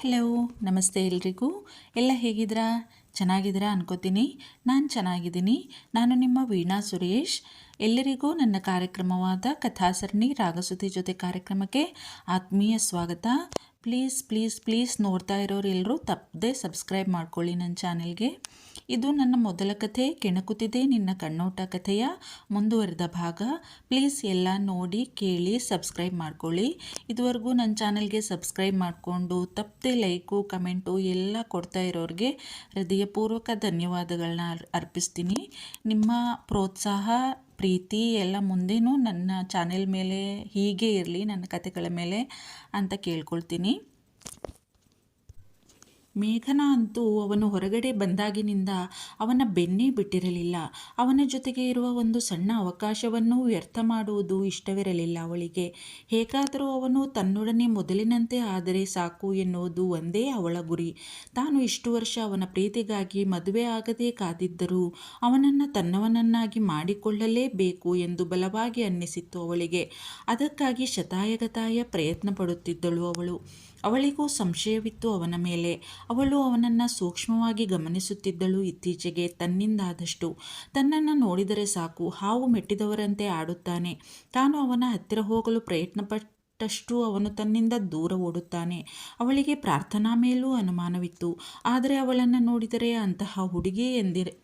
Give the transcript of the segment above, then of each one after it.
Hello, ನಮಸ್ತೆ ಎಲ್ರಿಗೂ. ಎಲ್ಲ ಹೇಗಿದ್ದೀರಾ? ಚೆನ್ನಾಗಿದ್ದೀರಾ ಅನ್ಕೋತೀನಿ. ನಾನು ಚೆನ್ನಾಗಿದ್ದೀನಿ. ನಾನು ನಿಮ್ಮ ವೀಣಾ ಸುರೇಶ್. ಎಲ್ಲರಿಗೂ ನನ್ನ ಕಾರ್ಯಕ್ರಮವಾದ ಕಥಾಸರಣಿ ರಾಗಸುತಿ ಜೊತೆ ಕಾರ್ಯಕ್ರಮಕ್ಕೆ ಆತ್ಮೀಯ ಸ್ವಾಗತ. ಪ್ಲೀಸ್ ಪ್ಲೀಸ್ ಪ್ಲೀಸ್ ನೋಡ್ತಾ ಇರೋರು ಎಲ್ಲರೂ ತಪ್ಪದೆ ಸಬ್ಸ್ಕ್ರೈಬ್ ಮಾಡ್ಕೊಳ್ಳಿ ನನ್ನ ಚಾನೆಲ್ಗೆ. ಇದು ನನ್ನ ಮೊದಲ ಕಥೆ, ಕೆಣಕುತ್ತಿದೆ ನಿನ್ನ ಕಣ್ಣೋಟ ಕಥೆಯ ಮುಂದುವರೆದ ಭಾಗ. ಪ್ಲೀಸ್ ಎಲ್ಲ ನೋಡಿ ಕೇಳಿ ಸಬ್ಸ್ಕ್ರೈಬ್ ಮಾಡ್ಕೊಳ್ಳಿ. ಇದುವರೆಗೂ ನನ್ನ ಚಾನೆಲ್ಗೆ ಸಬ್ಸ್ಕ್ರೈಬ್ ಮಾಡಿಕೊಂಡು ತಪ್ಪದೆ ಲೈಕು ಕಮೆಂಟು ಎಲ್ಲ ಕೊಡ್ತಾ ಇರೋರಿಗೆ ಹೃದಯಪೂರ್ವಕ ಧನ್ಯವಾದಗಳನ್ನ ಅರ್ಪಿಸ್ತೀನಿ. ನಿಮ್ಮ ಪ್ರೋತ್ಸಾಹ ಪ್ರೀತಿ ಎಲ್ಲ ಮುಂದೇನೂ ನನ್ನ ಚಾನೆಲ್ ಮೇಲೆ ಹೀಗೆ ಇರಲಿ, ನನ್ನ ಕಥೆಗಳ ಮೇಲೆ ಅಂತ ಕೇಳ್ಕೊಳ್ತೀನಿ. ಮೇಘನ ಅಂತೂ ಅವನು ಹೊರಗಡೆ ಬಂದಾಗಿನಿಂದ ಅವನ ಬೆನ್ನೇ ಬಿಟ್ಟಿರಲಿಲ್ಲ. ಅವನ ಜೊತೆಗೆ ಇರುವ ಒಂದು ಸಣ್ಣ ಅವಕಾಶವನ್ನು ವ್ಯರ್ಥ ಮಾಡುವುದು ಇಷ್ಟವಿರಲಿಲ್ಲ ಅವಳಿಗೆ. ಹೇಗಾದರೂ ಅವನು ತನ್ನೊಡನೆ ಮೊದಲಿನಂತೆ ಆದರೆ ಸಾಕು ಎನ್ನುವುದು ಒಂದೇ ಅವಳ ಗುರಿ. ತಾನು ಇಷ್ಟು ವರ್ಷ ಅವನ ಪ್ರೀತಿಗಾಗಿ ಮದುವೆ ಆಗದೇ ಕಾದಿದ್ದರೂ ಅವನನ್ನು ತನ್ನವನನ್ನಾಗಿ ಮಾಡಿಕೊಳ್ಳಲೇಬೇಕು ಎಂದು ಬಲವಾಗಿ ಅನ್ನಿಸಿತ್ತು ಅವಳಿಗೆ. ಅದಕ್ಕಾಗಿ ಶತಾಯಗತಾಯ ಪ್ರಯತ್ನ ಪಡುತ್ತಿದ್ದಳು ಅವಳು. ಅವಳಿಗೂ ಸಂಶಯವಿತ್ತು ಅವನ ಮೇಲೆ. ಅವಳು ಅವನನ್ನು ಸೂಕ್ಷ್ಮವಾಗಿ ಗಮನಿಸುತ್ತಿದ್ದಳು. ಇತ್ತೀಚೆಗೆ ತನ್ನಿಂದಾದಷ್ಟು. ತನ್ನನ್ನು ನೋಡಿದರೆ ಸಾಕು ಹಾವು ಮೆಟ್ಟಿದವರಂತೆ ಆಡುತ್ತಾನೆ. ತಾನು ಅವನ ಹತ್ತಿರ ಹೋಗಲು ಪ್ರಯತ್ನಪಟ್ಟಷ್ಟು ಅವನು ತನ್ನಿಂದ ದೂರ ಓಡುತ್ತಾನೆ. ಅವಳಿಗೆ ಪ್ರಾರ್ಥನಾ ಮೇಲೂ ಅನುಮಾನವಿತ್ತು. ಆದರೆ ಅವಳನ್ನು ನೋಡಿದರೆ ಅಂತಹ ಹುಡುಗಿ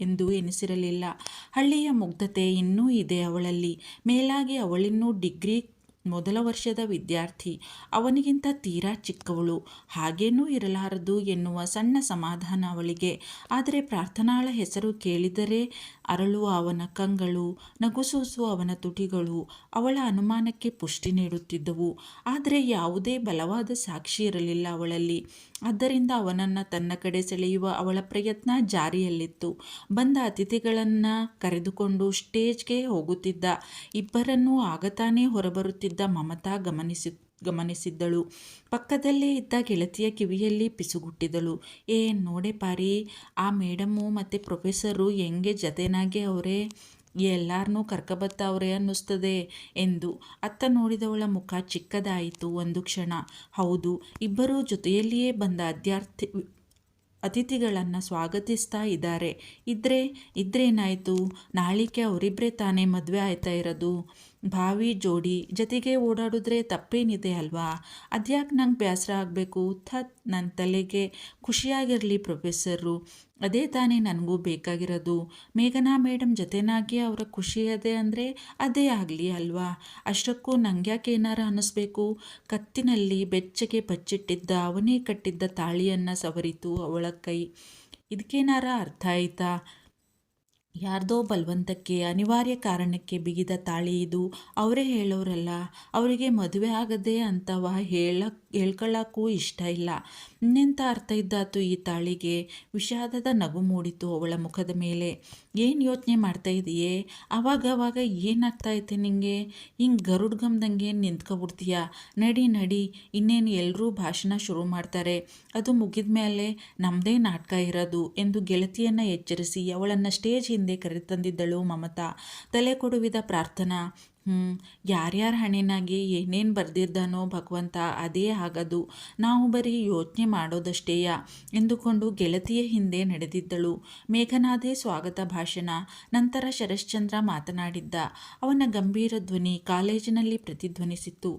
ಎಂದು ಎನಿಸಿರಲಿಲ್ಲ. ಹಳ್ಳಿಯ ಮುಗ್ಧತೆ ಇನ್ನೂ ಇದೆ ಅವಳಲ್ಲಿ. ಮೇಲಾಗಿ ಅವಳಿನ್ನೂ ಡಿಗ್ರಿ ಮೊದಲ ವರ್ಷದ ವಿದ್ಯಾರ್ಥಿ. ಅವನಿಗಿಂತ ತೀರಾ ಚಿಕ್ಕವಳು. ಹಾಗೇನೂ ಇರಲಾರದು ಎನ್ನುವ ಸಣ್ಣ ಸಮಾಧಾನ ಅವಳಿಗೆ. ಆದರೆ ಪ್ರಾರ್ಥನಾಳ ಹೆಸರು ಕೇಳಿದರೆ ಅರಳುವ ಅವನ ಕಂಗಳು, ನಗುಸೂಸುವ ಅವನ ತುಟಿಗಳು ಅವಳ ಅನುಮಾನಕ್ಕೆ ಪುಷ್ಟಿ ನೀಡುತ್ತಿದ್ದವು. ಆದರೆ ಯಾವುದೇ ಬಲವಾದ ಸಾಕ್ಷಿ ಇರಲಿಲ್ಲ ಅವಳಲ್ಲಿ. ಆದ್ದರಿಂದ ಅವನನ್ನು ತನ್ನ ಕಡೆ ಸೆಳೆಯುವ ಅವಳ ಪ್ರಯತ್ನ ಜಾರಿಯಲ್ಲಿತ್ತು. ಬಂದ ಅತಿಥಿಗಳನ್ನು ಕರೆದುಕೊಂಡು ಸ್ಟೇಜ್ಗೆ ಹೋಗುತ್ತಿದ್ದ ಇಬ್ಬರನ್ನೂ ಆಗತಾನೇ ಹೊರಬರುತ್ತಿದ್ದ ಮಮತಾ ಗಮನಿಸಿದ್ದಳು. ಪಕ್ಕದಲ್ಲೇ ಇದ್ದ ಗೆಳತಿಯ ಕಿವಿಯಲ್ಲಿ ಪಿಸುಗುಟ್ಟಿದಳು. ನೋಡೆ ಪಾರಿ, ಆ ಮೇಡಮ್ಮು ಮತ್ತು ಪ್ರೊಫೆಸರು ಹೆಂಗೆ ಜತೆನಾಗೆ ಅವರೇ, ಎಲ್ಲಾರನ್ನೂ ಕರ್ಕಬತ್ತವ್ರೆ ಅನ್ನಿಸ್ತದೆ ಎಂದು. ಅತ್ತ ನೋಡಿದವಳ ಮುಖ ಚಿಕ್ಕದಾಯಿತು ಒಂದು ಕ್ಷಣ. ಹೌದು, ಇಬ್ಬರೂ ಜೊತೆಯಲ್ಲಿಯೇ ಬಂದ ಅತಿಥಿಗಳನ್ನು ಸ್ವಾಗತಿಸ್ತಾ ಇದ್ದಾರೆ. ಇದ್ರೇನಾಯಿತು, ನಾಳಿಕೆ ಅವರಿಬ್ಬರೇ ತಾನೇ ಮದುವೆ ಆಯ್ತಾ ಇರೋದು. ಭಾವಿ ಜೋಡಿ ಜೊತೆಗೆ ಓಡಾಡಿದ್ರೆ ತಪ್ಪೇನಿದೆ ಅಲ್ವಾ? ಅದ್ಯಾಕೆ ನಂಗೆ ಬೇಸರ ಆಗಬೇಕು? ನನ್ನ ತಲೆಗೆ ಖುಷಿಯಾಗಿರಲಿ ಪ್ರೊಫೆಸರು, ಅದೇ ತಾನೇ ನನಗೂ ಬೇಕಾಗಿರೋದು. ಮೇಘನಾ ಮೇಡಮ್ ಜೊತೆನಾಗಿ ಅವರ ಖುಷಿಯದೆ ಅಂದರೆ ಅದೇ ಆಗಲಿ ಅಲ್ವಾ? ಅಷ್ಟಕ್ಕೂ ನಂಗ್ಯಾಕೆ ಏನಾರ ಅನ್ನಿಸ್ಬೇಕು? ಕತ್ತಿನಲ್ಲಿ ಬೆಚ್ಚಗೆ ಬಚ್ಚಿಟ್ಟಿದ್ದ ಅವನೇ ಕಟ್ಟಿದ್ದ ತಾಳಿಯನ್ನು ಸವರಿತು ಅವಳ ಕೈ. ಇದಕ್ಕೇನಾರ ಅರ್ಥ ಆಯಿತಾ? ಯಾರ್ದೋ ಬಲವಂತಕ್ಕೆ ಅನಿವಾರ್ಯ ಕಾರಣಕ್ಕೆ ಬಿಗಿದ ತಾಳಿ ಇದು. ಅವರೇ ಹೇಳೋರಲ್ಲ, ಅವರಿಗೆ ಮದುವೆ ಆಗದೆ ಅಂತವ ಹೇಳ್ಕೊಳ್ಳೋಕ್ಕೂ ಇಷ್ಟ ಇಲ್ಲ. ಇನ್ನೆಂಥ ಅರ್ಥ ಇದ್ದಾತು ಈ ತಾಳಿಗೆ? ವಿಷಾದದ ನಗು ಮೂಡಿತು ಅವಳ ಮುಖದ ಮೇಲೆ. ಏನು ಯೋಚನೆ ಮಾಡ್ತಾ ಇದೆಯೇ? ಅವಾಗವಾಗ ಏನಾಗ್ತಾಯಿತೆ ನಿಂಗೆ? ಹಿಂಗೆ ಗರುಡ್ಗಮ್ದಂಗೆ ನಿಂತ್ಕೊಬಿಡ್ತೀಯ? ನಡಿ, ಇನ್ನೇನು ಎಲ್ಲರೂ ಭಾಷಣ ಶುರು ಮಾಡ್ತಾರೆ. ಅದು ಮುಗಿದ ಮೇಲೆ ನಮ್ಮದೇ ನಾಟಕ ಇರೋದು ಎಂದು ಗೆಳತಿಯನ್ನು ಎಚ್ಚರಿಸಿ ಅವಳನ್ನು ಸ್ಟೇಜ್ ಹಿಂದೆ ಕರೆತಂದಿದ್ದಳು ಮಮತಾ. ತಲೆ ಕೊಡುವಿದ ಪ್ರಾರ್ಥನಾ. ಯಾರ್ಯಾರ ಹಣೆನಾಗಿ ಏನೇನು ಬರೆದಿದ್ದಾನೋ ಭಗವಂತ, ಅದೇ ಆಗೋದು. ನಾವು ಬರೀ ಯೋಚನೆ ಮಾಡೋದಷ್ಟೇಯ ಎಂದುಕೊಂಡು ಗೆಳತಿಯ ಹಿಂದೆ ನಡೆದಿದ್ದಳು. ಮೇಘನಾದೇ ಸ್ವಾಗತ ಭಾಷಣ. ನಂತರ ಶರಶ್ಚಂದ್ರ ಮಾತನಾಡಿದ್ದ. ಅವನ ಗಂಭೀರ ಧ್ವನಿ ಕಾಲೇಜಿನಲ್ಲಿ ಪ್ರತಿಧ್ವನಿಸಿತ್ತು.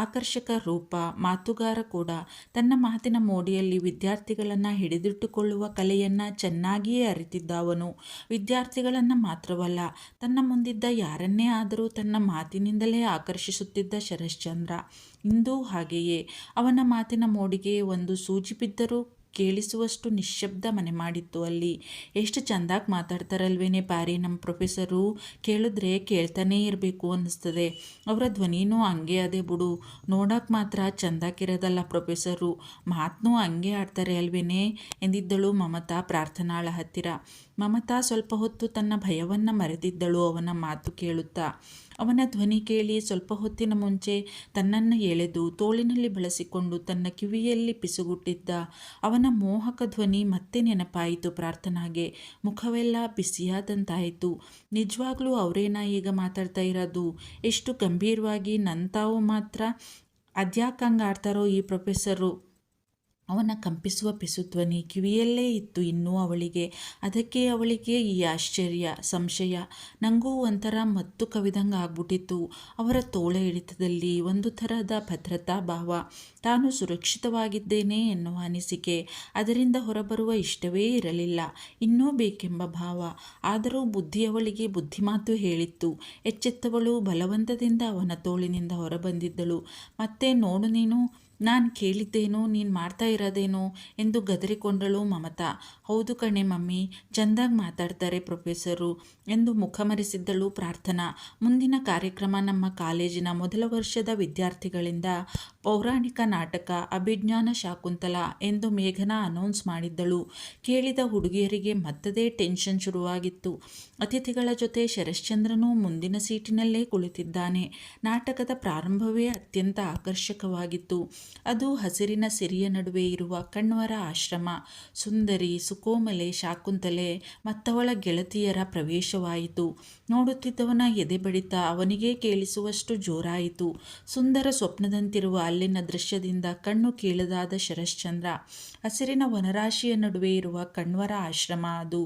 ಆಕರ್ಷಕ ರೂಪ, ಮಾತುಗಾರ ಕೂಡ. ತನ್ನ ಮಾತಿನ ಮೋಡಿಯಲ್ಲಿ ವಿದ್ಯಾರ್ಥಿಗಳನ್ನು ಹಿಡಿದಿಟ್ಟುಕೊಳ್ಳುವ ಕಲೆಯನ್ನು ಚೆನ್ನಾಗಿಯೇ ಅರಿತಿದ್ದ ಅವನು. ವಿದ್ಯಾರ್ಥಿಗಳನ್ನು ಮಾತ್ರವಲ್ಲ, ತನ್ನ ಮುಂದಿದ್ದ ಯಾರನ್ನೇ ಆದರೂ ತನ್ನ ಮಾತಿನಿಂದಲೇ ಆಕರ್ಷಿಸುತ್ತಿದ್ದ ಶರಶ್ಚಂದ್ರ ಇಂದೂ ಹಾಗೆಯೇ. ಅವನ ಮಾತಿನ ಮೋಡಿಗೆ ಒಂದು ಸೂಜಿ ಬಿದ್ದರೂ ಕೇಳಿಸುವಷ್ಟು ನಿಶ್ಶಬ್ದ ಮನೆ ಮಾಡಿತ್ತು ಅಲ್ಲಿ. ಎಷ್ಟು ಚೆಂದಾಗಿ ಮಾತಾಡ್ತಾರಲ್ವೇನೆ ಪಾರಿ ನಮ್ಮ ಪ್ರೊಫೆಸರು. ಕೇಳಿದ್ರೆ ಕೇಳ್ತಾನೇ ಇರಬೇಕು ಅನ್ನಿಸ್ತದೆ. ಅವರ ಧ್ವನಿನೂ ಹಂಗೆ ಅದೇ ಬಿಡು. ನೋಡೋಕೆ ಮಾತ್ರ ಚೆಂದಾಕಿರೋದಲ್ಲ ಪ್ರೊಫೆಸರು, ಮಾತನ್ನೂ ಹಂಗೆ ಆಡ್ತಾರೆ ಅಲ್ವೇನೆ ಎಂದಿದ್ದಳು ಮಮತಾ ಪ್ರಾರ್ಥನಾಳ ಹತ್ತಿರ. ಮಮತಾ ಸ್ವಲ್ಪ ಹೊತ್ತು ತನ್ನ ಭಯವನ್ನು ಮರೆತಿದ್ದಳು ಅವನ ಮಾತು ಕೇಳುತ್ತಾ. ಅವನ ಧ್ವನಿ ಕೇಳಿ ಸ್ವಲ್ಪ ಹೊತ್ತಿನ ಮುಂಚೆ ತನ್ನನ್ನು ಎಳೆದು ತೋಳಿನಲ್ಲಿ ಬಳಸಿಕೊಂಡು ತನ್ನ ಕಿವಿಯಲ್ಲಿ ಪಿಸುಗುಟ್ಟಿದ್ದ ಅವನ ಮೋಹಕ ಧ್ವನಿ ಮತ್ತೆ ನೆನಪಾಯಿತು ಪ್ರಾರ್ಥನಾಗೆ. ಮುಖವೆಲ್ಲ ಬಿಸಿಯಾದಂತಾಯಿತು. ನಿಜವಾಗ್ಲೂ ಅವರೇನಾ ಈಗ ಮಾತಾಡ್ತಾ ಇರೋದು? ಎಷ್ಟು ಗಂಭೀರವಾಗಿ. ನಂತಾವು ಮಾತ್ರ ಅದ್ಯಾಕೆ ಹಂಗೆ ಆಡ್ತಾರೋ ಈ ಪ್ರೊಫೆಸರು ಅವನ ಕಂಪಿಸುವ ಪಿಸುಧ್ವನಿ ಕಿವಿಯಲ್ಲೇ ಇತ್ತು ಇನ್ನೂ ಅವಳಿಗೆ. ಅದಕ್ಕೆ ಅವಳಿಗೆ ಈ ಆಶ್ಚರ್ಯ, ಸಂಶಯ. ನನಗೂ ಒಂಥರ ಮತ್ತು ಕವಿದಂಗೆ ಆಗ್ಬಿಟ್ಟಿತ್ತು. ಅವರ ತೋಳ ಹಿಡಿತದಲ್ಲಿ ಒಂದು ಥರದ ಭದ್ರತಾ ಭಾವ, ತಾನು ಸುರಕ್ಷಿತವಾಗಿದ್ದೇನೆ ಎನ್ನುವ ಅನಿಸಿಕೆ. ಅದರಿಂದ ಹೊರಬರುವ ಇಷ್ಟವೇ ಇರಲಿಲ್ಲ, ಇನ್ನೂ ಬೇಕೆಂಬ ಭಾವ. ಆದರೂ ಬುದ್ಧಿ ಅವಳಿಗೆ ಬುದ್ಧಿಮಾತು ಹೇಳಿತ್ತು. ಎಚ್ಚೆತ್ತವಳು ಬಲವಂತದಿಂದ ಅವನ ತೋಳಿನಿಂದ ಹೊರಬಂದಿದ್ದಳು. ಮತ್ತೆ ನೋಡು ನೀನು, ನಾನು ಕೇಳಿದ್ದೇನೋ, ನೀನು ಮಾಡ್ತಾ ಇರೋದೇನೋ ಎಂದು ಗದರಿಕೊಂಡಳು ಮಮತಾ. ಹೌದು ಕಣೆ ಮಮ್ಮಿ, ಚೆಂದಾಗಿ ಮಾತಾಡ್ತಾರೆ ಪ್ರೊಫೆಸರು ಎಂದು ಮುಖಮರೆಸಿದ್ದಳು ಪ್ರಾರ್ಥನಾ. ಮುಂದಿನ ಕಾರ್ಯಕ್ರಮ ನಮ್ಮ ಕಾಲೇಜಿನ ಮೊದಲ ವರ್ಷದ ವಿದ್ಯಾರ್ಥಿಗಳಿಂದ ಪೌರಾಣಿಕ ನಾಟಕ ಅಭಿಜ್ಞಾನ ಶಾಕುಂತಲ ಎಂದು ಮೇಘನಾ ಅನೌನ್ಸ್ ಮಾಡಿದ್ದಳು. ಕೇಳಿದ ಹುಡುಗಿಯರಿಗೆ ಮತ್ತದೇ ಟೆನ್ಷನ್ ಶುರುವಾಗಿತ್ತು. ಅತಿಥಿಗಳ ಜೊತೆ ಶರಶ್ಚಂದ್ರನು ಮುಂದಿನ ಸೀಟಿನಲ್ಲೇ ಕುಳಿತಿದ್ದಾನೆ. ನಾಟಕದ ಪ್ರಾರಂಭವೇ ಅತ್ಯಂತ ಆಕರ್ಷಕವಾಗಿತ್ತು. ಅದು ಹಸಿರಿನ ಸಿರಿಯ ನಡುವೆ ಇರುವ ಕಣ್ವರ ಆಶ್ರಮ. ಸುಂದರಿ, ಸುಕೋಮಲೆ, ಶಾಕುಂತಲೆ ಮತ್ತವಳ ಗೆಳತಿಯರ ಪ್ರವೇಶವಾಯಿತು. ನೋಡುತ್ತಿದ್ದವನ ಎದೆ ಬಡಿತ ಅವನಿಗೇ ಕೇಳಿಸುವಷ್ಟು ಜೋರಾಯಿತು. ಸುಂದರ ಸ್ವಪ್ನದಂತಿರುವ ಅಲ್ಲಿನ ದೃಶ್ಯದಿಂದ ಕಣ್ಣು ಕೀಳದಾದ ಶರಶ್ಚಂದ್ರ. ಹಸಿರಿನ ವನರಾಶಿಯ ನಡುವೆ ಇರುವ ಕಣ್ವರ ಆಶ್ರಮ ಅದು.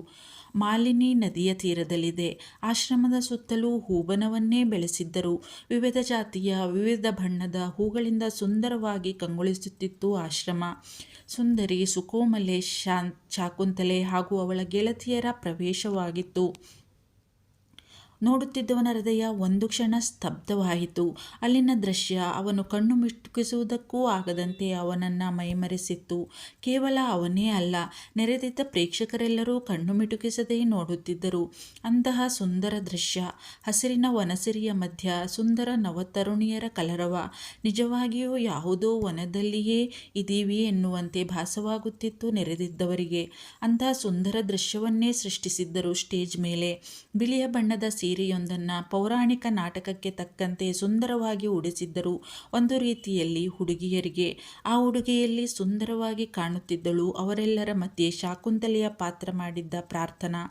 ಮಾಲಿನಿ ನದಿಯ ತೀರದಲ್ಲಿದೆ. ಆಶ್ರಮದ ಸುತ್ತಲೂ ಹೂಬನವನ್ನೇ ಬೆಳೆಸಿದ್ದರು. ವಿವಿಧ ಜಾತಿಯ, ವಿವಿಧ ಬಣ್ಣದ ಹೂಗಳಿಂದ ಸುಂದರವಾಗಿ ಕಂಗೊಳಿಸುತ್ತಿತ್ತು ಆಶ್ರಮ. ಸುಂದರಿ, ಸುಕೋಮಲೆ, ಶಾಕುಂತಲೆ ಹಾಗೂ ಅವಳ ಗೆಳತಿಯರ ಪ್ರವೇಶವಾಗಿತ್ತು. ನೋಡುತ್ತಿದ್ದವನ ಹೃದಯ ಒಂದು ಕ್ಷಣ ಸ್ತಬ್ಧವಾಯಿತು. ಅಲ್ಲಿನ ದೃಶ್ಯ ಅವನು ಕಣ್ಣು ಮಿಟುಕಿಸುವುದಕ್ಕೂ ಆಗದಂತೆ ಅವನನ್ನು ಮೈಮರೆಸಿತ್ತು. ಕೇವಲ ಅವನೇ ಅಲ್ಲ, ನೆರೆದಿದ್ದ ಪ್ರೇಕ್ಷಕರೆಲ್ಲರೂ ಕಣ್ಣು ಮಿಟುಕಿಸದೇ ನೋಡುತ್ತಿದ್ದರು. ಅಂತಹ ಸುಂದರ ದೃಶ್ಯ. ಹಸಿರಿನ ವನಸಿರಿಯ ಮಧ್ಯ ಸುಂದರ ನವತರುಣಿಯರ ಕಲರವ. ನಿಜವಾಗಿಯೂ ಯಾವುದೋ ವನದಲ್ಲಿಯೇ ಇದೀವಿ ಎನ್ನುವಂತೆ ಭಾಸವಾಗುತ್ತಿತ್ತು ನೆರೆದಿದ್ದವರಿಗೆ. ಅಂತಹ ಸುಂದರ ದೃಶ್ಯವನ್ನೇ ಸೃಷ್ಟಿಸಿದ್ದರು ಸ್ಟೇಜ್ ಮೇಲೆ. ಬಿಳಿಯ ಬಣ್ಣದ ಸೀರೆಯೊಂದನ್ನು ಪೌರಾಣಿಕ ನಾಟಕಕ್ಕೆ ತಕ್ಕಂತೆ ಸುಂದರವಾಗಿ ಉಡಿಸಿದ್ದರು. ಒಂದು ರೀತಿಯಲ್ಲಿ ಹುಡುಗಿಯರಿಗೆ. ಆ ಹುಡುಗಿಯಲ್ಲಿ ಸುಂದರವಾಗಿ ಕಾಣುತ್ತಿದ್ದಳು ಅವರೆಲ್ಲರ ಮಧ್ಯೆ ಶಾಕುಂತಲೆಯ ಪಾತ್ರ ಮಾಡಿದ್ದ ಪ್ರಾರ್ಥನಾ.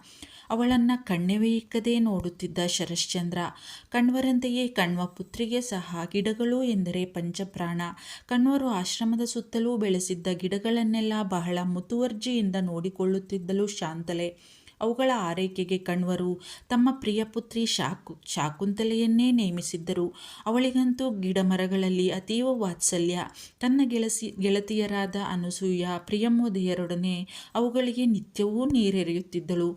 ಅವಳನ್ನು ಕಣ್ಣೆವೇ ಇಕ್ಕದೆ ನೋಡುತ್ತಿದ್ದ ಶರಶ್ಚಂದ್ರ. ಕಣ್ವರಂತೆಯೇ ಕಣ್ವ ಪುತ್ರಿಗೆ ಸಹ ಗಿಡಗಳು ಎಂದರೆ ಪಂಚಪ್ರಾಣ. ಕಣ್ವರು ಆಶ್ರಮದ ಸುತ್ತಲೂ ಬೆಳೆಸಿದ್ದ ಗಿಡಗಳನ್ನೆಲ್ಲ ಬಹಳ ಮುತುವರ್ಜಿಯಿಂದ ನೋಡಿಕೊಳ್ಳುತ್ತಿದ್ದಳು ಶಾಂತಲೆ. ಅವುಗಳ ಆರೈಕೆಗೆ ಕಣ್ವರು ತಮ್ಮ ಪ್ರಿಯ ಪುತ್ರಿ ಶಾಕುಂತಲೆಯನ್ನೇ ನೇಮಿಸಿದ್ದರು. ಅವಳಿಗಂತೂ ಗಿಡ ಮರಗಳಲ್ಲಿ ಅತೀವ ವಾತ್ಸಲ್ಯ. ತನ್ನ ಗೆಳತಿಯರಾದ ಅನಸೂಯ, ಪ್ರಿಯಮೋದಯರೊಡನೆ ಅವುಗಳಿಗೆ ನಿತ್ಯವೂ ನೀರೆರೆಯುತ್ತಿದ್ದಳು.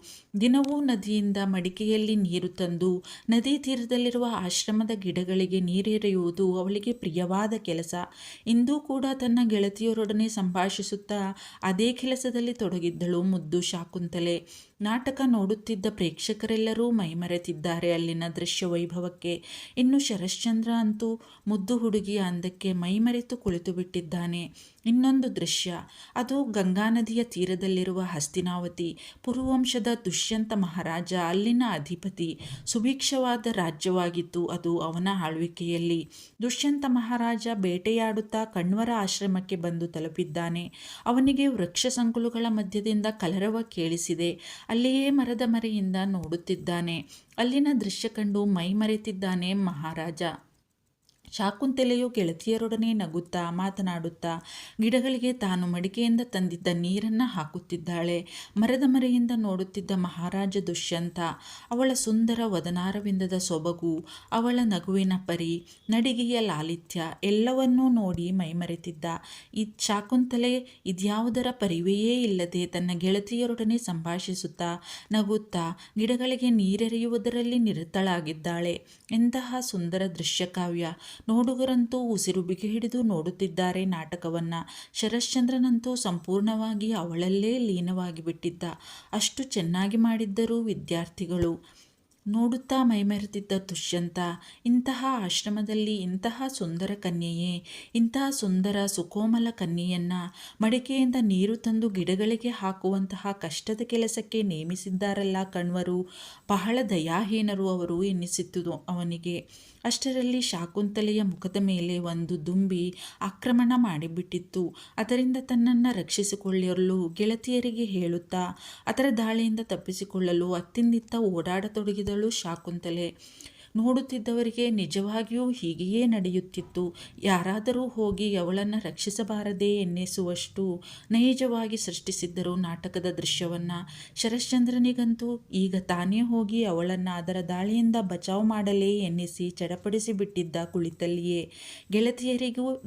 ದಿನವೂ ನದಿಯಿಂದ ಮಡಿಕೆಯಲ್ಲಿ ನೀರು ತಂದು ನದಿ ತೀರದಲ್ಲಿರುವ ಆಶ್ರಮದ ಗಿಡಗಳಿಗೆ ನೀರೆರೆಯುವುದು ಅವಳಿಗೆ ಪ್ರಿಯವಾದ ಕೆಲಸ. ಇಂದೂ ಕೂಡ ತನ್ನ ಗೆಳತಿಯರೊಡನೆ ಸಂಭಾಷಿಸುತ್ತಾ ಅದೇ ಕೆಲಸದಲ್ಲಿ ತೊಡಗಿದ್ದಳು ಮುದ್ದು ಶಾಕುಂತಲೆ. ನಾಟಕ ನೋಡುತ್ತಿದ್ದ ಪ್ರೇಕ್ಷಕರೆಲ್ಲರೂ ಮೈಮರೆತಿದ್ದಾರೆ ಅಲ್ಲಿನ ದೃಶ್ಯ ವೈಭವಕ್ಕೆ. ಇನ್ನು ಶರಶ್ಚಂದ್ರ ಅಂತೂ ಮುದ್ದು ಹುಡುಗಿಯ ಅಂದಕ್ಕೆ ಮೈಮರೆತು ಕುಳಿತು ಬಿಟ್ಟಿದ್ದಾನೆ. ಇನ್ನೊಂದು ದೃಶ್ಯ. ಅದು ಗಂಗಾ ನದಿಯ ತೀರದಲ್ಲಿರುವ ಹಸ್ತಿನಾವತಿ. ಪುರುವಂಶದ ದುಷ್ಯಂತ ಮಹಾರಾಜ ಅಲ್ಲಿನ ಅಧಿಪತಿ. ಸುಭಿಕ್ಷವಾದ ರಾಜ್ಯವಾಗಿತ್ತು ಅದು ಅವನ ಆಳ್ವಿಕೆಯಲ್ಲಿ. ದುಷ್ಯಂತ ಮಹಾರಾಜ ಬೇಟೆಯಾಡುತ್ತಾ ಕಣ್ವರ ಆಶ್ರಮಕ್ಕೆ ಬಂದು ತಲುಪಿದ್ದಾನೆ. ಅವನಿಗೆ ವೃಕ್ಷ ಸಂಕುಲಗಳ ಮಧ್ಯದಿಂದ ಕಲರವ ಕೇಳಿಸಿದೆ. ಅಲ್ಲಿಯೇ ಮರದ ಮರೆಯಿಂದ ನೋಡುತ್ತಿದ್ದಾನೆ. ಅಲ್ಲಿನ ದೃಶ್ಯ ಕಂಡು ಮೈಮರೆತಿದ್ದಾನೆ ಮಹಾರಾಜ. ಶಾಕುಂತಲೆಯು ಗೆಳತಿಯರೊಡನೆ ನಗುತ್ತಾ ಮಾತನಾಡುತ್ತಾ ಗಿಡಗಳಿಗೆ ತಾನು ಮಡಿಕೆಯಿಂದ ತಂದಿದ್ದ ನೀರನ್ನು ಹಾಕುತ್ತಿದ್ದಾಳೆ. ಮರದ ಮರೆಯಿಂದ ನೋಡುತ್ತಿದ್ದ ಮಹಾರಾಜ ದುಷ್ಯಂತ. ಅವಳ ಸುಂದರ ವದನಾರವಿಂದದ ಸೊಬಗು, ಅವಳ ನಗುವಿನ ಪರಿ, ನಡಿಗೆಯ ಲಾಲಿತ್ಯ ಎಲ್ಲವನ್ನೂ ನೋಡಿ ಮೈಮರೆತಿದ್ದ ಈ ಶಾಕುಂತಲೆ ಇದ್ಯಾವುದರ ಪರಿವೆಯೇ ಇಲ್ಲದೆ ತನ್ನ ಗೆಳತಿಯರೊಡನೆ ಸಂಭಾಷಿಸುತ್ತಾ ನಗುತ್ತಾ ಗಿಡಗಳಿಗೆ ನೀರೆರೆಯುವುದರಲ್ಲಿ ನಿರತಳಾಗಿದ್ದಾಳೆ. ಎಂತಹ ಸುಂದರ ದೃಶ್ಯಕಾವ್ಯ. ನೋಡುಗರಂತೂ ಉಸಿರು ಬಿಗಿ ಹಿಡಿದು ನೋಡುತ್ತಿದ್ದಾರೆ ನಾಟಕವನ್ನು. ಶರಶ್ಚಂದ್ರನಂತೂ ಸಂಪೂರ್ಣವಾಗಿ ಅವಳಲ್ಲೇ ಲೀನವಾಗಿ ಬಿಟ್ಟಿದ್ದ. ಅಷ್ಟು ಚೆನ್ನಾಗಿ ಮಾಡಿದ್ದರು ವಿದ್ಯಾರ್ಥಿಗಳು. ನೋಡುತ್ತಾ ಮೈಮರೆತಿದ್ದ ದುಷ್ಯಂತ. ಇಂತಹ ಆಶ್ರಮದಲ್ಲಿ ಇಂತಹ ಸುಂದರ ಕನ್ಯೆಯೇ, ಇಂತಹ ಸುಂದರ ಸುಕೋಮಲ ಕನ್ಯೆಯನ್ನು ಮಡಿಕೆಯಿಂದ ನೀರು ತಂದು ಗಿಡಗಳಿಗೆ ಹಾಕುವಂತಹ ಕಷ್ಟದ ಕೆಲಸಕ್ಕೆ ನೇಮಿಸಿದ್ದಾರಲ್ಲ ಕಣ್ವರು. ಬಹಳ ದಯಾಹೀನರು ಅವರು ಎನ್ನಿಸಿತ್ತು ಅವನಿಗೆ. ಅಷ್ಟರಲ್ಲಿ ಶಾಕುಂತಲೆಯ ಮುಖದ ಮೇಲೆ ಒಂದು ದುಂಬಿ ಆಕ್ರಮಣ ಮಾಡಿಬಿಟ್ಟಿತ್ತು. ಅದರಿಂದ ತನ್ನನ್ನು ರಕ್ಷಿಸಿಕೊಳ್ಳಲು ಗೆಳತಿಯರಿಗೆ ಹೇಳುತ್ತಾ ಅದರ ದಾಳಿಯಿಂದ ತಪ್ಪಿಸಿಕೊಳ್ಳಲು ಅತ್ತಿಂದಿತ್ತ ಓಡಾಡತೊಡಗಿದಳು ಶಾಕುಂತಲೆ. ನೋಡುತ್ತಿದ್ದವರಿಗೆ ನಿಜವಾಗಿಯೂ ಹೀಗೆಯೇ ನಡೆಯುತ್ತಿತ್ತು. ಯಾರಾದರೂ ಹೋಗಿ ಅವಳನ್ನು ರಕ್ಷಿಸಬಾರದೇ ಎನ್ನಿಸುವಷ್ಟು ನೈಜವಾಗಿ ಸೃಷ್ಟಿಸಿದ್ದರು ನಾಟಕದ ದೃಶ್ಯವನ್ನು. ಶರಶ್ಚಂದ್ರನಿಗಂತೂ ಈಗ ತಾನೇ ಹೋಗಿ ಅವಳನ್ನು ಅದರ ದಾಳಿಯಿಂದ ಬಚಾವ್ ಮಾಡಲೇ ಎನ್ನಿಸಿ ಚಡಪಡಿಸಿ ಬಿಟ್ಟಿದ್ದ ಕುಳಿತಲ್ಲಿಯೇ.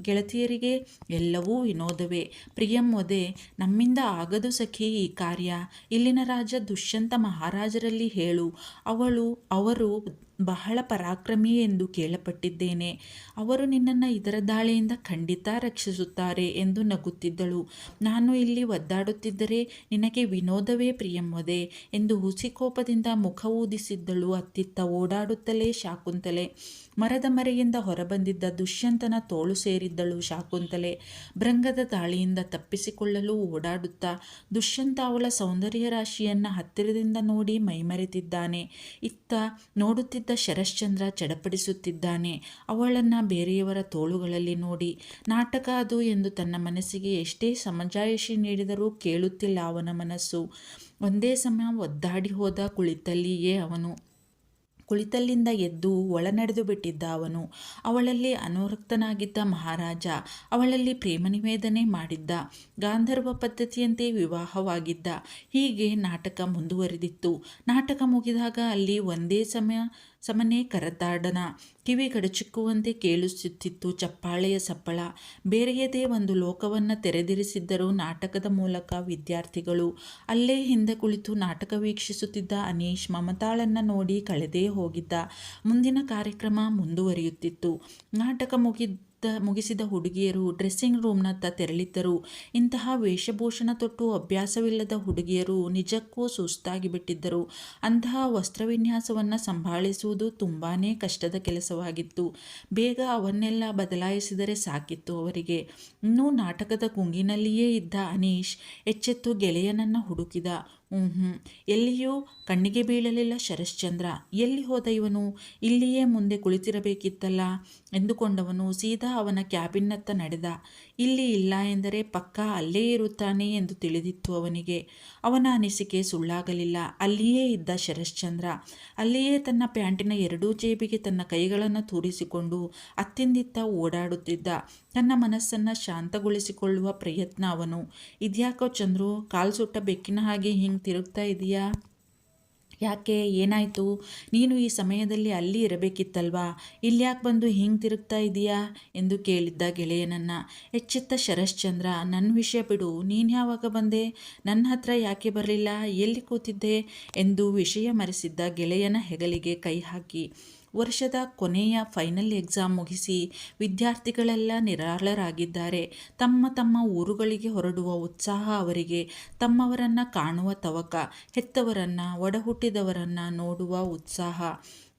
ಗೆಳತಿಯರಿಗೆ ಎಲ್ಲವೂ ವಿನೋದವೇ. ಪ್ರಿಯಂ ಒದೆ, ನಮ್ಮಿಂದ ಆಗದು ಸಖಿ ಈ ಕಾರ್ಯ. ಇಲ್ಲಿನ ರಾಜ ದುಷ್ಯಂತ ಮಹಾರಾಜರಲ್ಲಿ ಹೇಳು. ಅವರು ಬಹಳ ಪರಾಕ್ರಮಿ ಎಂದು ಕೇಳಪಟ್ಟಿದ್ದೇನೆ. ಅವರು ನಿನ್ನನ್ನು ಇದರ ದಾಳಿಯಿಂದ ಖಂಡಿತ ರಕ್ಷಿಸುತ್ತಾರೆ ಎಂದು ನಗುತ್ತಿದ್ದಳು. ನಾನು ಇಲ್ಲಿ ಒದ್ದಾಡುತ್ತಿದ್ದರೆ ನಿನಗೆ ವಿನೋದವೇ ಪ್ರಿಯಂವದೆ ಎಂದು ಹುಸಿಕೋಪದಿಂದ ಮುಖ ಊದಿಸಿದ್ದಳು ಅತ್ತಿತ್ತ ಓಡಾಡುತ್ತಲೇ ಶಾಕುಂತಲೆ. ಮರದ ಮರೆಯಿಂದ ಹೊರಬಂದಿದ್ದ ದುಷ್ಯಂತನ ತೋಳು ಸೇರಿದ್ದಳು ಶಾಕುಂತಲೆ. ಭೃಂಗದ ದಾಳಿಯಿಂದ ತಪ್ಪಿಸಿಕೊಳ್ಳಲು ಓಡಾಡುತ್ತಾ ದುಷ್ಯಂತ ಅವಳ ಸೌಂದರ್ಯ ರಾಶಿಯನ್ನು ಹತ್ತಿರದಿಂದ ನೋಡಿ ಮೈಮರೆತಿದ್ದಾನೆ. ಇತ್ತ ನೋಡುತ್ತಿದ್ದ ಶರಶ್ಚಂದ್ರ ಚಡಪಡಿಸುತ್ತಿದ್ದಾನೆ ಅವಳನ್ನು ಬೇರೆಯವರ ತೋಳುಗಳಲ್ಲಿ ನೋಡಿ. ನಾಟಕ ಅದು ಎಂದು ತನ್ನ ಮನಸ್ಸಿಗೆ ಎಷ್ಟೇ ಸಮಜಾಯಿಷಿ ನೀಡಿದರೂ ಕೇಳುತ್ತಿಲ್ಲ ಅವನ ಮನಸ್ಸು. ಒಂದೇ ಸಮಯ ಒದ್ದಾಡಿ ಹೋದ ಕುಳಿತಲ್ಲಿಂದ ಎದ್ದು ಒಳ ನಡೆದು ಬಿಟ್ಟಿದ್ದ ಅವನು. ಅವಳಲ್ಲಿ ಅನುರಕ್ತನಾಗಿದ್ದ ಮಹಾರಾಜ ಅವಳಲ್ಲಿ ಪ್ರೇಮ ನಿವೇದನೆ ಮಾಡಿದ್ದ. ಗಾಂಧರ್ವ ಪದ್ಧತಿಯಂತೆ ವಿವಾಹವಾಗಿದ್ದ. ಹೀಗೆ ನಾಟಕ ಮುಂದುವರೆದಿತ್ತು. ನಾಟಕ ಮುಗಿದಾಗ ಅಲ್ಲಿ ಒಂದೇ ಸಮನೆ ಕರತಾಡನ ಕಿವಿಗಡಚಿಕ್ಕುವಂತೆ ಕೇಳಿಸುತ್ತಿತ್ತು ಚಪ್ಪಾಳೆಯ ಸಪ್ಪಳ. ಬೇರೆಯದೇ ಒಂದು ಲೋಕವನ್ನು ತೆರೆದಿರಿಸಿದ್ದರು ನಾಟಕದ ಮೂಲಕ ವಿದ್ಯಾರ್ಥಿಗಳು. ಅಲ್ಲೇ ಹಿಂದೆ ಕುಳಿತು ನಾಟಕ ವೀಕ್ಷಿಸುತ್ತಿದ್ದ ಅನೀಶ್ ಮಮತಾಳನ್ನು ನೋಡಿ ಕಳೆದೇ ಹೋಗಿದ್ದ. ಮುಂದಿನ ಕಾರ್ಯಕ್ರಮ ಮುಂದುವರಿಯುತ್ತಿತ್ತು. ನಾಟಕ ಮುಗಿಸಿದ ಹುಡುಗಿಯರು ಡ್ರೆಸ್ಸಿಂಗ್ ರೂಮ್ನತ್ತ ತೆರಳಿದ್ದರು. ಇಂತಹ ವೇಷಭೂಷಣ ತೊಟ್ಟು ಅಭ್ಯಾಸವಿಲ್ಲದ ಹುಡುಗಿಯರು ನಿಜಕ್ಕೂ ಸುಸ್ತಾಗಿ ಬಿಟ್ಟಿದ್ದರು. ಅಂತಹ ವಸ್ತ್ರವಿನ್ಯಾಸವನ್ನು ಸಂಭಾಳಿಸುವುದು ತುಂಬಾ ಕಷ್ಟದ ಕೆಲಸವಾಗಿತ್ತು. ಬೇಗ ಅವನ್ನೆಲ್ಲ ಬದಲಾಯಿಸಿದರೆ ಸಾಕಿತ್ತು ಅವರಿಗೆ. ಇನ್ನೂ ನಾಟಕದ ಗುಂಗಿನಲ್ಲಿಯೇ ಇದ್ದ ಅನೀಶ್ ಎಚ್ಚೆತ್ತು ಗೆಳೆಯನನ್ನು ಹುಡುಕಿದ. ಎಲ್ಲಿಯೂ ಕಣ್ಣಿಗೆ ಬೀಳಲಿಲ್ಲ ಶರಶ್ಚಂದ್ರ. ಎಲ್ಲಿ ಹೋದ ಇವನು? ಇಲ್ಲಿಯೇ ಮುಂದೆ ಕುಳಿತಿರಬೇಕಿತ್ತಲ್ಲ ಎಂದುಕೊಂಡವನು ಸೀದಾ ಅವನ ಕ್ಯಾಬಿನ್ನತ್ತ ನಡೆದ. ಇಲ್ಲಿ ಇಲ್ಲ ಎಂದರೆ ಪಕ್ಕ ಅಲ್ಲೇ ಇರುತ್ತಾನೆ ಎಂದು ತಿಳಿದಿತ್ತು ಅವನಿಗೆ. ಅವನ ಅನಿಸಿಕೆ ಸುಳ್ಳಾಗಲಿಲ್ಲ. ಅಲ್ಲಿಯೇ ಇದ್ದ ಶರಶ್ಚಂದ್ರ. ಅಲ್ಲಿಯೇ ತನ್ನ ಪ್ಯಾಂಟಿನ ಎರಡೂ ಜೇಬಿಗೆ ತನ್ನ ಕೈಗಳನ್ನು ತೂರಿಸಿಕೊಂಡು ಅತ್ತಿಂದಿತ್ತ ಓಡಾಡುತ್ತಿದ್ದ. ತನ್ನ ಮನಸ್ಸನ್ನು ಶಾಂತಗೊಳಿಸಿಕೊಳ್ಳುವ ಪ್ರಯತ್ನ ಅವನು. ಇದ್ಯಾಕೋ ಚಂದ್ರು, ಕಾಲು ಸುಟ್ಟ ಬೆಕ್ಕಿನ ಹಾಗೆ ಹಿಂಗೆ ತಿರುಗ್ತಾ ಇದೆಯಾ? ಯಾಕೆ, ಏನಾಯಿತು? ನೀನು ಈ ಸಮಯದಲ್ಲಿ ಅಲ್ಲಿ ಇರಬೇಕಿತ್ತಲ್ವಾ? ಇಲ್ಯಾಕೆ ಬಂದು ಹಿಂಗೆ ತಿರುಗ್ತಾ ಇದೆಯಾ ಎಂದು ಕೇಳಿದ್ದ ಗೆಳೆಯನನ್ನು. ಎಚ್ಚೆತ್ತ ಶರಶ್ಚಂದ್ರ, ನನ್ನ ವಿಷಯ ಬಿಡು, ನೀನು ಯಾವಾಗ ಬಂದೆ? ನನ್ನ ಹತ್ರ ಯಾಕೆ ಬರಲಿಲ್ಲ? ಎಲ್ಲಿ ಕೂತಿದ್ದೆ ಎಂದು ವಿಷಯ ಮರೆಸಿದ್ದ ಗೆಳೆಯನ ಹೆಗಲಿಗೆ ಕೈ ಹಾಕಿ. ವರ್ಷದ ಕೊನೆಯ ಫೈನಲ್ ಎಕ್ಸಾಮ್ ಮುಗಿಸಿ ವಿದ್ಯಾರ್ಥಿಗಳೆಲ್ಲ ನಿರಾಳರಾಗಿದ್ದಾರೆ. ತಮ್ಮ ತಮ್ಮ ಊರುಗಳಿಗೆ ಹೊರಡುವ ಉತ್ಸಾಹ ಅವರಿಗೆ. ತಮ್ಮವರನ್ನು ಕಾಣುವ ತವಕ, ಹೆತ್ತವರನ್ನು, ಒಡಹುಟ್ಟಿದವರನ್ನು ನೋಡುವ ಉತ್ಸಾಹ.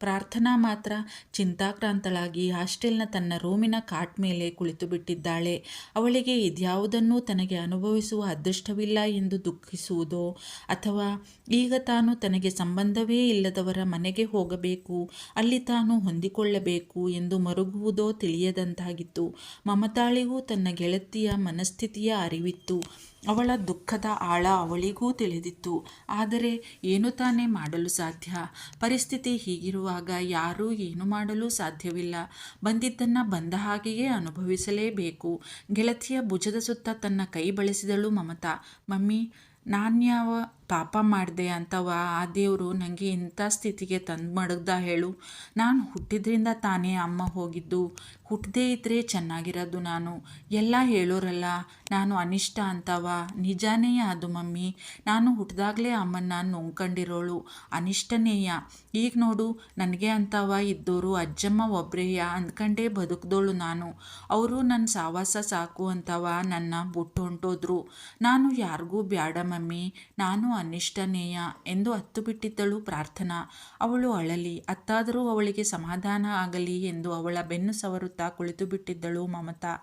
ಪ್ರಾರ್ಥನಾ ಮಾತ್ರ ಚಿಂತಾಕ್ರಾಂತಳಾಗಿ ಹಾಸ್ಟೆಲ್ನ ತನ್ನ ರೂಮಿನ ಕಾಟ್ ಮೇಲೆ ಕುಳಿತು ಬಿಟ್ಟಿದ್ದಾಳೆ. ಅವಳಿಗೆ ಇದ್ಯಾವುದನ್ನೂ ತನಗೆ ಅನುಭವಿಸುವ ಅದೃಷ್ಟವಿಲ್ಲ ಎಂದು ದುಃಖಿಸುವುದೋ ಅಥವಾ ಈಗ ತಾನು ತನಗೆ ಸಂಬಂಧವೇ ಇಲ್ಲದವರ ಮನೆಗೆ ಹೋಗಬೇಕು, ಅಲ್ಲಿ ತಾನು ಹೊಂದಿಕೊಳ್ಳಬೇಕು ಎಂದು ಮರುಗುವುದೋ ತಿಳಿಯದಂತಾಗಿತ್ತು. ಮಮತಾಳಿಗೂ ತನ್ನ ಗೆಳತಿಯ ಮನಸ್ಥಿತಿಯ ಅರಿವಿತ್ತು. ಅವಳ ದುಃಖದ ಆಳ ಅವಳಿಗೂ ತಿಳಿದಿತ್ತು. ಆದರೆ ಏನು ತಾನೇ ಮಾಡಲು ಸಾಧ್ಯ? ಪರಿಸ್ಥಿತಿ ಹೀಗಿರುವಾಗ ಯಾರೂ ಏನು ಮಾಡಲು ಸಾಧ್ಯವಿಲ್ಲ. ಬಂದಿದ್ದನ್ನು ಬಂದ ಹಾಗೆಯೇ ಅನುಭವಿಸಲೇಬೇಕು. ಗೆಳತಿಯ ಭುಜದ ಸುತ್ತ ತನ್ನ ಕೈ ಬಳಸಿದಳು ಮಮತಾ. ಮಮ್ಮಿ, ನಾನ್ಯಾವ ಪಾಪ ಮಾಡಿದೆ ಅಂತವಾ ಆ ದೇವರು ನನಗೆ ಇಂಥ ಸ್ಥಿತಿಗೆ ತಂದು ಮಡಗ್ದ ಹೇಳು? ನಾನು ಹುಟ್ಟಿದ್ರಿಂದ ತಾನೇ ಅಮ್ಮ ಹೋಗಿದ್ದು. ಹುಟ್ಟದೇ ಇದ್ದರೆ ಚೆನ್ನಾಗಿರೋದು ನಾನು. ಎಲ್ಲ ಹೇಳೋರಲ್ಲ ನಾನು ಅನಿಷ್ಟ ಅಂತವಾ? ನಿಜಾನೇ ಅದು ಮಮ್ಮಿ. ನಾನು ಹುಟ್ಟಿದಾಗಲೇ ಅಮ್ಮನ್ನ ನುಂಗ್ಕೊಂಡಿರೋಳು. ಅನಿಷ್ಟನೇಯ. ಈಗ ನೋಡು, ನನಗೆ ಅಂತವ ಇದ್ದೋರು ಅಜ್ಜಮ್ಮ ಒಬ್ರೇಯ ಅಂದ್ಕಂಡೇ ಬದುಕ್ದೋಳು ನಾನು. ಅವರು ನನ್ನ ಸಾವಾಸ ಸಾಕು ಅಂತವ ನನ್ನ ಬಿಟ್ಟು ಹೊಂಟೋದ್ರು. ನಾನು ಯಾರಿಗೂ ಬ್ಯಾಡ ಮಮ್ಮಿ, ನಾನು ಅನಿಷ್ಟನೇಯ ಎಂದು ಅತ್ತು ಬಿಟ್ಟಿದ್ದಳು ಪ್ರಾರ್ಥನಾ. ಅವಳು ಅಳಲಿ ಅತ್ತಾದರೂ ಅವಳಿಗೆ ಸಮಾಧಾನ ಆಗಲಿ ಎಂದು ಅವಳ ಬೆನ್ನು ಸವರುತ್ತಾ ಕುಳಿತು ಬಿಟ್ಟಿದ್ದಳು ಮಮತಾ.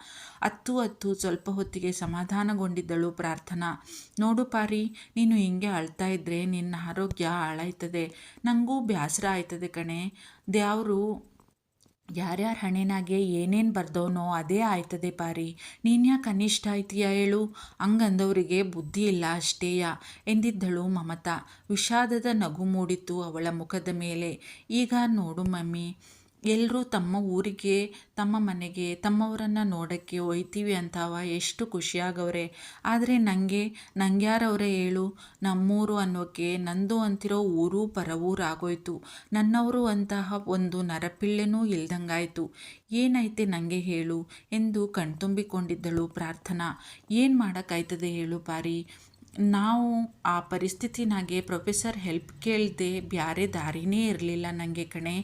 ಅತ್ತು ಸ್ವಲ್ಪ ಹೊತ್ತಿಗೆ ಸಮಾಧಾನಗೊಂಡಿದ್ದಳು ಪ್ರಾರ್ಥನಾ. ನೋಡು ಪಾರಿ, ನೀನು ಹಿಂಗೆ ಅಳ್ತಾ ಇದ್ರೆ ನಿನ್ನ ಆರೋಗ್ಯ ಹಾಳಾಯ್ತದೆ. ನನಗೂ ಬೇಸರ ಆಯ್ತದೆ ಕಣೆ. ದ್ಯಾವರು ಯಾರ್ಯಾರ ಹಣೆನಾಗೆ ಏನೇನು ಬರ್ದವನೋ ಅದೇ ಆಯ್ತದೆ ಪಾರಿ. ನೀನ್ಯಾಕೆ ಕನಿಷ್ಠ ಆಯ್ತೀಯ ಹೇಳು? ಹಂಗಂದವರಿಗೆ ಬುದ್ಧಿ ಇಲ್ಲ ಅಷ್ಟೇಯ ಎಂದಿದ್ದಳು ಮಮತಾ. ವಿಷಾದದ ನಗು ಮೂಡಿತು ಅವಳ ಮುಖದ ಮೇಲೆ. ಈಗ ನೋಡು ಮಮ್ಮಿ, ಎಲ್ಲರೂ ತಮ್ಮ ಊರಿಗೆ, ತಮ್ಮ ಮನೆಗೆ, ತಮ್ಮವರನ್ನು ನೋಡೋಕ್ಕೆ ಒಯ್ತೀವಿ ಅಂತಾವ ಎಷ್ಟು ಖುಷಿಯಾಗವ್ರೆ. ಆದರೆ ನಂಗ್ಯಾರವ್ರೆ ಹೇಳು? ನಮ್ಮೂರು ಅನ್ನೋಕ್ಕೆ ನಂದು ಅಂತಿರೋ ಊರು ಪರವೂರಾಗೋಯ್ತು. ನನ್ನವರು ಅಂತಹ ಒಂದು ನರಪಿಳ್ಳೆನೂ ಇಲ್ದಂಗಾಯ್ತು. ಏನೈತೆ ನನಗೆ ಹೇಳು ಎಂದು ಕಣ್ತುಂಬಿಕೊಂಡಿದ್ದಳು ಪ್ರಾರ್ಥನಾ. ಏನು ಮಾಡೋಕ್ಕಾಯ್ತದೆ ಹೇಳು ಪಾರಿ? ನಾವು ಆ ಪರಿಸ್ಥಿತಿನಾಗೆ ಪ್ರೊಫೆಸರ್ ಹೆಲ್ಪ್ ಕೇಳದೆ ಬ್ಯಾರೆ ದಾರಿನೇ ಇರಲಿಲ್ಲ ನನಗೆ ಕಣೆ.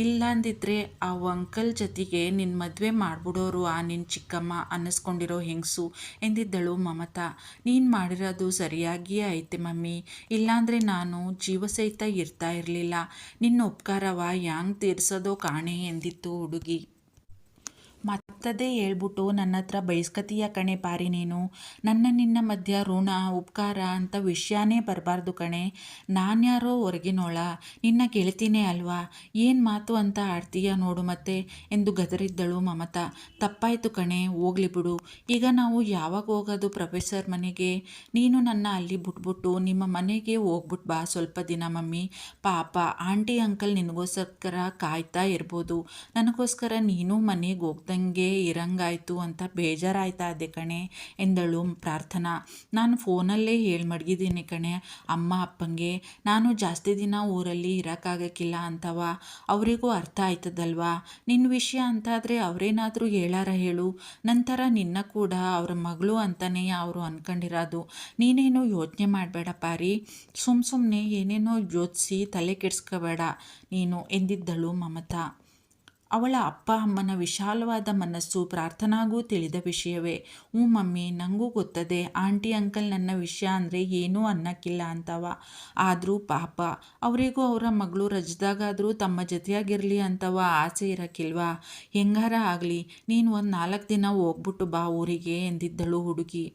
ಇಲ್ಲಾಂದಿದ್ರೆ ಆ ಅಂಕಲ್ ಜೊತೆಗೆ ನಿನ್ನ ಮದುವೆ ಮಾಡಿಬಿಡೋರು ಆ ನಿನ್ನ ಚಿಕ್ಕಮ್ಮ ಅನ್ನಿಸ್ಕೊಂಡಿರೋ ಹೆಂಗಸು ಎಂದಿದ್ದಳು ಮಮತಾ. ನೀನು ಮಾಡಿರೋದು ಸರಿಯಾಗಿಯೇ ಐತೆ ಮಮ್ಮಿ. ಇಲ್ಲಾಂದರೆ ನಾನು ಜೀವಸಹಿತ ಇರ್ತಾ ಇರಲಿಲ್ಲ. ನಿನ್ನ ಉಪಕಾರವ ಹ್ಯಾಂಗೆ ತೀರ್ಸೋದೋ ಕಾಣೆ ಎಂದಿತ್ತು ಹುಡುಗಿ. ಮತ್ತದೇ ಹೇಳ್ಬಿಟ್ಟು ನನ್ನ ಹತ್ರ ಬೈಸ್ಕತೀಯ ಕಣೆ ಪಾರಿ ನೀನು. ನಿನ್ನ ಮಧ್ಯ ಋಣ ಉಪಕಾರ ಅಂತ ವಿಷಯನೇ ಬರಬಾರ್ದು ಕಣೆ. ನಾನ್ಯಾರೋ ಹೊರಗಿನೋಳ, ನಿನ್ನ ಗೆಳತಿನೇ ಅಲ್ವಾ? ಏನು ಮಾತು ಅಂತ ಆಡ್ತೀಯ ನೋಡು ಮತ್ತೆ ಎಂದು ಗದರಿದ್ದಳು ಮಮತಾ. ತಪ್ಪಾಯ್ತು ಕಣೆ, ಹೋಗ್ಲಿ ಬಿಡು. ಈಗ ನಾವು ಯಾವಾಗ ಹೋಗೋದು ಪ್ರೊಫೆಸರ್ ಮನೆಗೆ? ನೀನು ನನ್ನ ಅಲ್ಲಿ ಬಿಟ್ಬಿಟ್ಟು ನಿಮ್ಮ ಮನೆಗೆ ಹೋಗ್ಬಿಟ್ಟು ಬಾ ಸ್ವಲ್ಪ ದಿನ ಮಮ್ಮಿ. ಪಾಪ ಆಂಟಿ ಅಂಕಲ್ ನಿನಗೋಸ್ಕರ ಕಾಯ್ತಾ ಇರ್ಬೋದು. ನನಗೋಸ್ಕರ ನೀನು ಮನೆಗೆ ಹೋಗ್ದಂಗೆ ಇರಂಗಾಯ್ತು ಅಂತ ಬೇಜಾರಾಯ್ತಾ ಅದೇ ಕಣೆ ಎಂದಳು ಪ್ರಾರ್ಥನಾ. ನಾನು ಫೋನಲ್ಲೇ ಹೇಳಿ ಮಡಗಿದ್ದೀನಿ ಕಣೆ ಅಮ್ಮ ಅಪ್ಪಂಗೆ. ನಾನು ಜಾಸ್ತಿ ದಿನ ಊರಲ್ಲಿ ಇರೋಕ್ಕಾಗಕ್ಕಿಲ್ಲ ಅಂತವ. ಅವರಿಗೂ ಅರ್ಥ ಆಯ್ತದಲ್ವಾ? ನಿನ್ನ ವಿಷಯ ಅಂತಾದರೆ ಅವರೇನಾದರೂ ಹೇಳಾರ ಹೇಳು? ನಂತರ ನಿನ್ನ ಕೂಡ ಅವರ ಮಗಳು ಅಂತಲೇ ಅವರು ಅಂದ್ಕೊಂಡಿರೋದು. ನೀನೇನು ಯೋಚನೆ ಮಾಡಬೇಡ ಪಾರಿ. ಸುಮ್ಮನೆ ಏನೇನೋ ಯೋಚಿಸಿ ತಲೆ ಕೆಡಿಸ್ಕೋಬೇಡ ನೀನು ಎಂದಿದ್ದಳು ಮಮತಾ. ಅವಳ ಅಪ್ಪ ಅಮ್ಮನ ವಿಶಾಲವಾದ ಮನಸ್ಸು ಪ್ರಾರ್ಥನಾಗೂ ತಿಳಿದ ವಿಷಯವೇ. ಮಮ್ಮಿ, ನನಗೂ ಗೊತ್ತದೆ ಆಂಟಿ ಅಂಕಲ್ ನನ್ನ ವಿಷಯ ಅಂದರೆ ಏನೂ ಅನ್ನಕ್ಕಿಲ್ಲ ಅಂತವ. ಆದರೂ ಪಾಪ ಅವರಿಗೂ ಅವರ ಮಗಳು ರಜದಾಗಾದರೂ ತಮ್ಮ ಜೊತೆಯಾಗಿರಲಿ ಅಂತವ ಆಸೆ ಇರೋಕ್ಕಿಲ್ವಾ? ಹೆಂಗಾರ ಆಗಲಿ ನೀನು ಒಂದು 4 ದಿನ ಹೋಗ್ಬಿಟ್ಟು ಬಾ ಊರಿಗೆ ಎಂದಿದ್ದಳು ಹುಡುಗಿ.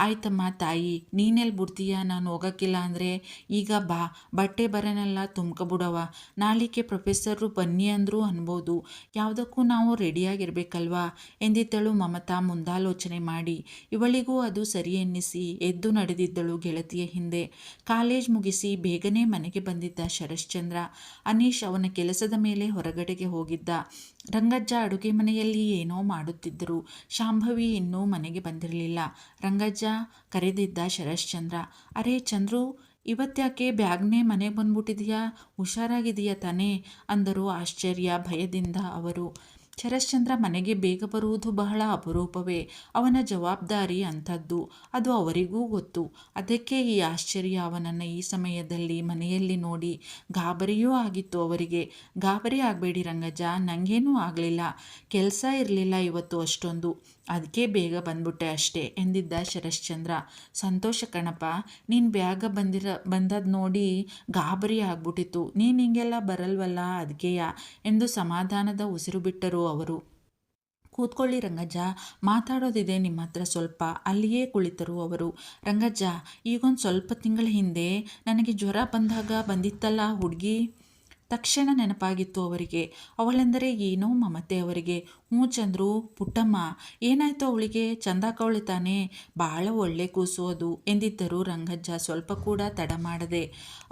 ಆಯ್ತಮ್ಮ ತಾಯಿ, ನೀನೆಲ್ಲಿ ಬಿಡ್ತೀಯ ನಾನು ಹೋಗೋಕ್ಕಿಲ್ಲ ಅಂದರೆ? ಈಗ ಬಾ, ಬಟ್ಟೆ ಬರನೆಲ್ಲ ತುಂಬ್ಕೊಬಿಡವ. ನಾಳಿಕೆ ಪ್ರೊಫೆಸರು ಬನ್ನಿ ಅಂದರೂ ಅನ್ಬೋದು. ಯಾವುದಕ್ಕೂ ನಾವು ರೆಡಿಯಾಗಿರ್ಬೇಕಲ್ವಾ ಎಂದಿದ್ದಳು ಮಮತಾ ಮುಂದಾಲೋಚನೆ ಮಾಡಿ. ಇವಳಿಗೂ ಅದು ಸರಿ ಎನ್ನಿಸಿ ಎದ್ದು ನಡೆದಿದ್ದಳು ಗೆಳತಿಯ ಹಿಂದೆ. ಕಾಲೇಜ್ ಮುಗಿಸಿ ಬೇಗನೆ ಮನೆಗೆ ಬಂದಿದ್ದ ಶರಶ್ಚಂದ್ರ. ಅನೀಶ್ ಅವನ ಕೆಲಸದ ಮೇಲೆ ಹೊರಗಡೆಗೆ ಹೋಗಿದ್ದ. ರಂಗಜ್ಜ ಅಡುಗೆ ಮನೆಯಲ್ಲಿ ಏನೋ ಮಾಡುತ್ತಿದ್ದರು. ಶಾಂಭವಿ ಇನ್ನೂ ಮನೆಗೆ ಬಂದಿರಲಿಲ್ಲ. ರಂಗಜ್ಜ ಕರೆದಿದ್ದ ಶರಶ್ಚಂದ್ರ. ಅರೇ ಚಂದ್ರು, ಇವತ್ತ್ಯಾಕೆ ಬ್ಯಾಗ್ನೇ ಮನೆಗೆ ಬಂದ್ಬಿಟ್ಟಿದೆಯಾ? ಹುಷಾರಾಗಿದೆಯಾ ತಾನೇ ಅಂದರು ಆಶ್ಚರ್ಯ ಭಯದಿಂದ ಅವರು. ಶರಶ್ಚಂದ್ರ ಮನೆಗೆ ಬೇಗ ಬರುವುದು ಬಹಳ ಅಪರೂಪವೇ. ಅವನ ಜವಾಬ್ದಾರಿ ಅಂಥದ್ದು, ಅದು ಅವರಿಗೂ ಗೊತ್ತು. ಅದಕ್ಕೆ ಈ ಆಶ್ಚರ್ಯ ಅವನನ್ನು ಈ ಸಮಯದಲ್ಲಿ ಮನೆಯಲ್ಲಿ ನೋಡಿ ಗಾಬರಿಯೂ ಆಗಿತ್ತು ಅವರಿಗೆ. ಗಾಬರಿ ಆಗಬೇಡಿ ರಂಗಜ್ಜ, ನನಗೇನೂ ಆಗಲಿಲ್ಲ. ಕೆಲಸ ಇರಲಿಲ್ಲ ಇವತ್ತು ಅಷ್ಟೊಂದು, ಅದಕ್ಕೆ ಬೇಗ ಬಂದ್ಬಿಟ್ಟೆ ಅಷ್ಟೇ ಎಂದಿದ್ದ ಶರಶ್ಚಂದ್ರ. ಸಂತೋಷ ಕಣಪ್ಪ, ನೀನು ಬೇಗ ಬಂದದ್ದು ನೋಡಿ ಗಾಬರಿ ಆಗ್ಬಿಟ್ಟಿತ್ತು. ನೀನು ಹಿಂಗೆಲ್ಲ ಬರಲ್ವಲ್ಲ ಅದಕ್ಕೆಯ ಎಂದು ಸಮಾಧಾನದ ಉಸಿರು ಬಿಟ್ಟರು ಅವರು. ಕೂತ್ಕೊಳ್ಳಿ ರಂಗಜ್ಜ, ಮಾತಾಡೋದಿದೆ ನಿಮ್ಮ ಹತ್ರ ಸ್ವಲ್ಪ. ಅಲ್ಲಿಯೇ ಕುಳಿತರು ಅವರು. ರಂಗಜ್ಜ, ಈಗೊಂದು ಸ್ವಲ್ಪ ತಿಂಗಳ ಹಿಂದೆ ನನಗೆ ಜ್ವರ ಬಂದಾಗ ಬಂದಿತ್ತಲ್ಲ ಹುಡುಗಿ, ತಕ್ಷಣ ನೆನಪಾಗಿತ್ತು ಅವರಿಗೆ. ಅವಳೆಂದರೆ ಏನೋ ಮಮತೆ ಅವರಿಗೆ. ಚಂದ್ರು, ಪುಟ್ಟಮ್ಮ, ಏನಾಯ್ತು ಅವಳಿಗೆ? ಚಂದಾಕವಳೆ ತಾನೇ? ಭಾಳ ಒಳ್ಳೆ ಕೂಸು ಅದು ಎಂದಿದ್ದರು ರಂಗಜ್ಜ ಸ್ವಲ್ಪ ಕೂಡ ತಡ ಮಾಡದೆ.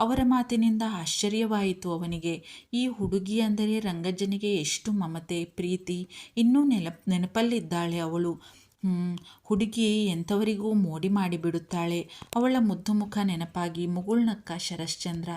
ಅವರ ಮಾತಿನಿಂದ ಆಶ್ಚರ್ಯವಾಯಿತು ಅವನಿಗೆ. ಈ ಹುಡುಗಿ ಅಂದರೆ ರಂಗಜ್ಜನಿಗೆ ಎಷ್ಟು ಮಮತೆ ಪ್ರೀತಿ. ಇನ್ನೂ ನೆನಪಲ್ಲಿದ್ದಾಳೆ ಅವಳು. ಹುಡುಗಿ ಎಂಥವರಿಗೂ ಮೋಡಿ ಮಾಡಿಬಿಡುತ್ತಾಳೆ. ಅವಳ ಮುದ್ದು ಮುಖ ನೆನಪಾಗಿ ಮುಗುಳ್ನಕ್ಕ ಶರಶ್ಚಂದ್ರ.